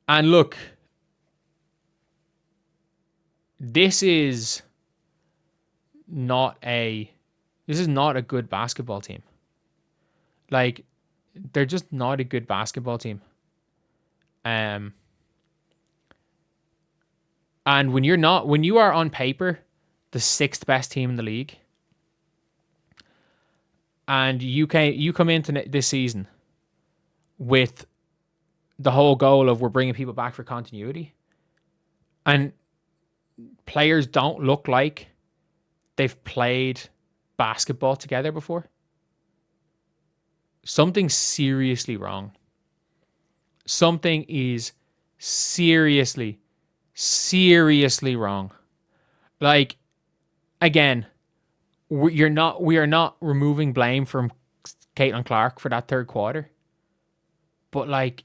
And look, this is not a good basketball team. Like, they're just not a good basketball team. And when you are on paper the sixth best team in the league, and you come into this season with the whole goal of we're bringing people back for continuity, and players don't look like they've played basketball together before, something's seriously wrong. Something is seriously wrong. Like, again, we are not removing blame from Caitlin Clark for that third quarter, but like,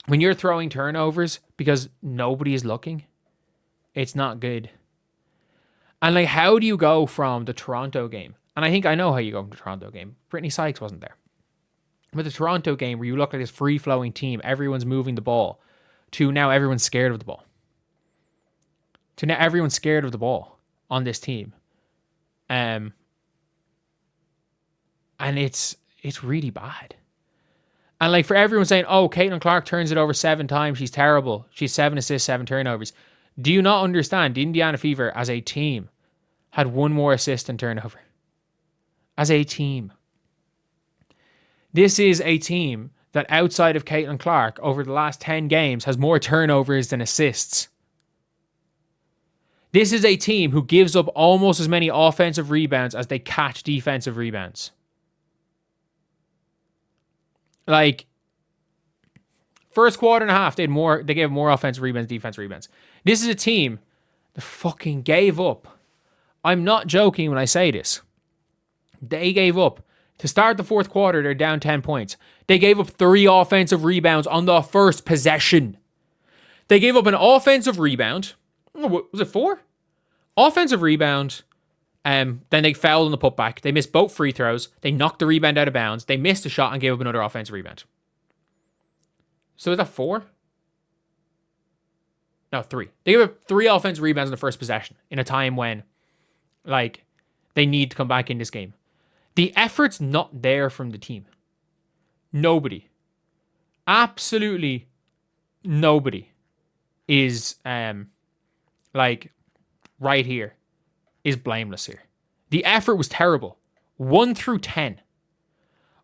when you're throwing turnovers because nobody is looking, it's not good. And like, how do you go from the Toronto game? And I think I know how you go from the Toronto game. Brittany Sykes wasn't there. But the Toronto game, where you look like this free-flowing team, everyone's moving the ball, to now everyone's scared of the ball. To now everyone's scared of the ball on this team. And it's really bad. And like, for everyone saying, oh, Caitlin Clark turns it over 7 times, she's terrible. She's 7 assists, 7 turnovers. Do you not understand? The Indiana Fever as a team had 1 more assist and turnover. As a team. This is a team that, outside of Caitlin Clark, over the last 10 games, has more turnovers than assists. This is a team who gives up almost as many offensive rebounds as they catch defensive rebounds. Like, first quarter and a half, they gave more offensive rebounds, defensive rebounds. This is a team that fucking gave up. I'm not joking when I say this. They gave up. To start the fourth quarter, they're down 10 points. They gave up 3 offensive rebounds on the first possession. They gave up an offensive rebound. Was it 4? Offensive rebound. Then they fouled on the putback. They missed both free throws. They knocked the rebound out of bounds. They missed a shot and gave up another offensive rebound. So is that 4? No, 3. They gave up 3 offensive rebounds in the first possession in a time when, like, they need to come back in this game. The effort's not there from the team. Nobody. Absolutely nobody is, like, right here, is blameless here. The effort was terrible. 1 through 10.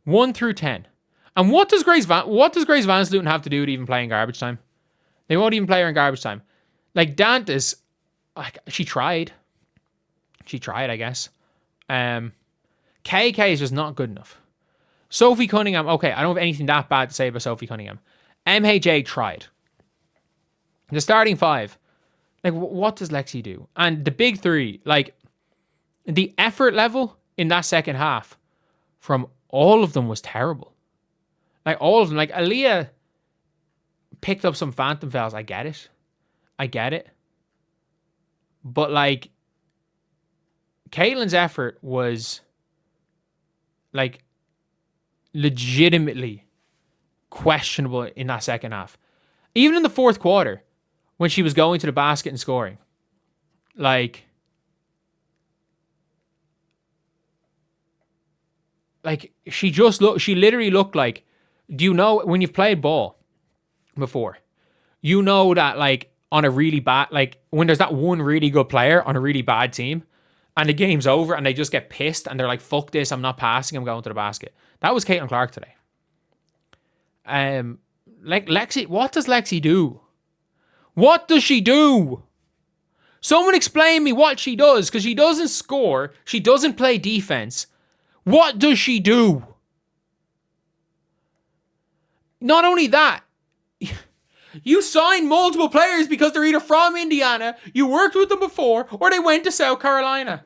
1 through 10. And what does Grace Van Sloten have to do with even playing garbage time? They won't even play her in garbage time. Like, Dantas, like, she tried. She tried, I guess. KK is just not good enough. Sophie Cunningham, okay, I don't have anything that bad to say about Sophie Cunningham. MHA tried. The starting 5, like, what does Lexi do? And the big 3, like, the effort level in that second half from all of them was terrible. Like, all of them. Like, Aaliyah picked up some phantom fouls. I get it. But, like, Caitlin's effort was, like, legitimately questionable in that second half. Even in the fourth quarter, when she was going to the basket and scoring. Like, she literally looked like, do you know, when you've played ball before, you know that, like, on a really bad, like, when there's that one really good player on a really bad team, and the game's over and they just get pissed and they're like, fuck this, I'm not passing, I'm going to the basket. That was Caitlin Clark today. Like, Lexi, what does Lexi do? What does she do? Someone explain me what she does, because she doesn't score, she doesn't play defense. What does she do? Not only that, you sign multiple players because they're either from Indiana, you worked with them before, or they went to South Carolina.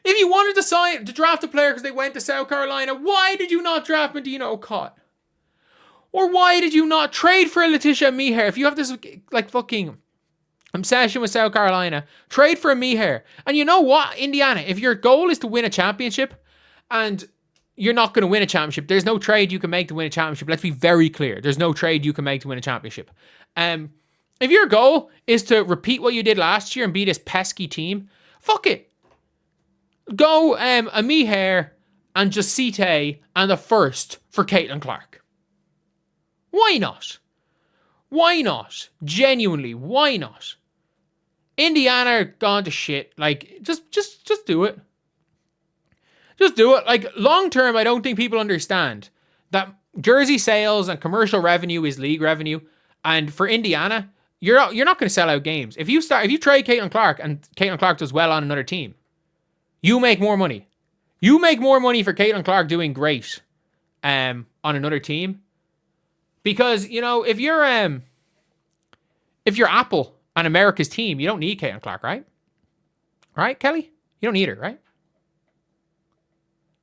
If you wanted to draft a player because they went to South Carolina, why did you not draft Medina O'Cott? Or why did you not trade for Letitia Meeher? If you have this, like, fucking obsession with South Carolina, trade for a Meeher. And you know what, Indiana, if your goal is to win a championship, and you're not going to win a championship. There's no trade you can make to win a championship. Let's be very clear. There's no trade you can make to win a championship. If your goal is to repeat what you did last year and be this pesky team, fuck it. Go Ami Hare and Jacite and the first for Caitlin Clark. Why not? Why not? Genuinely, why not? Indiana gone to shit. Like, just do it. Just do it. Like, long term, I don't think people understand that jersey sales and commercial revenue is league revenue. And for Indiana, you're not going to sell out games. If you trade Caitlin Clark and Caitlin Clark does well on another team, you make more money. You make more money for Caitlin Clark doing great on another team. Because, if you're Apple on America's team, you don't need Caitlin Clark, right? Right, Kelly? You don't need her, right?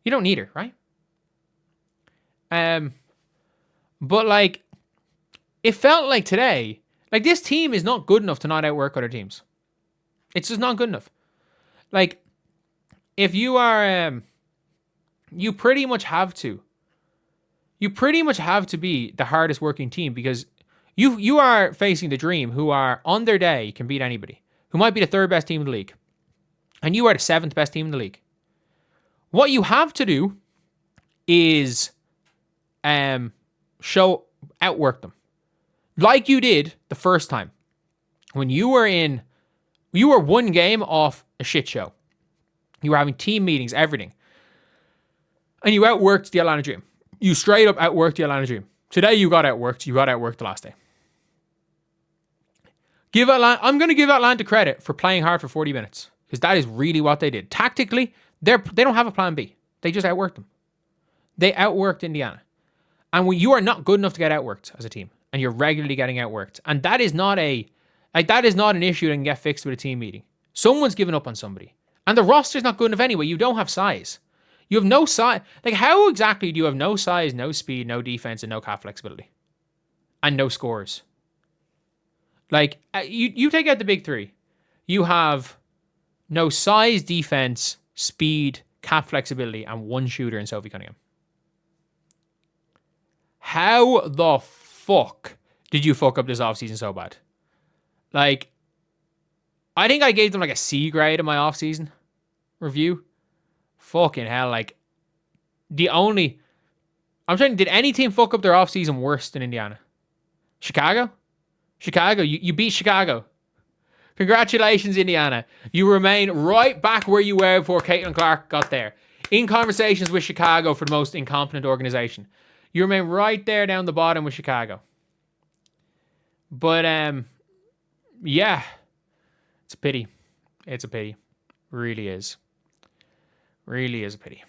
You don't need her, right? But like, it felt like today, like this team is not good enough to not outwork other teams. It's just not good enough. Like, if you are, you pretty much have to. You pretty much have to be the hardest working team because you are facing the Dream, who are on their day can beat anybody, who might be the third best team in the league, and you are the seventh best team in the league. What you have to do is outwork them. Like you did the first time. When you were one game off a shit show. You were having team meetings, everything. And you outworked the Atlanta Dream. You straight up outworked the Atlanta Dream. Today you got outworked. You got outworked the last day. I'm going to give Atlanta credit for playing hard for 40 minutes. Because that is really what they did. Tactically, they don't have a plan B. They just outworked them. They outworked Indiana. And when you are not good enough to get outworked as a team, and you're regularly getting outworked, and that is not an issue that can get fixed with a team meeting. Someone's given up on somebody. And the roster's not good enough anyway. You don't have size. You have no size. Like, how exactly do you have no size, no speed, no defense, and no cap flexibility? And no scores? Like, you take out the big three. You have no size, defense, speed, cap flexibility, and one shooter in Sophie Cunningham. How the fuck did you fuck up this offseason so bad? Like, I think I gave them like a C grade in my offseason review. Fucking hell, like, did any team fuck up their offseason worse than Indiana? Chicago, you beat Chicago. Congratulations, Indiana. You remain right back where you were before Caitlin Clark got there. In conversations with Chicago for the most incompetent organization. You remain right there down the bottom with Chicago. But, yeah. It's a pity. It's a pity. Really is. Really is a pity.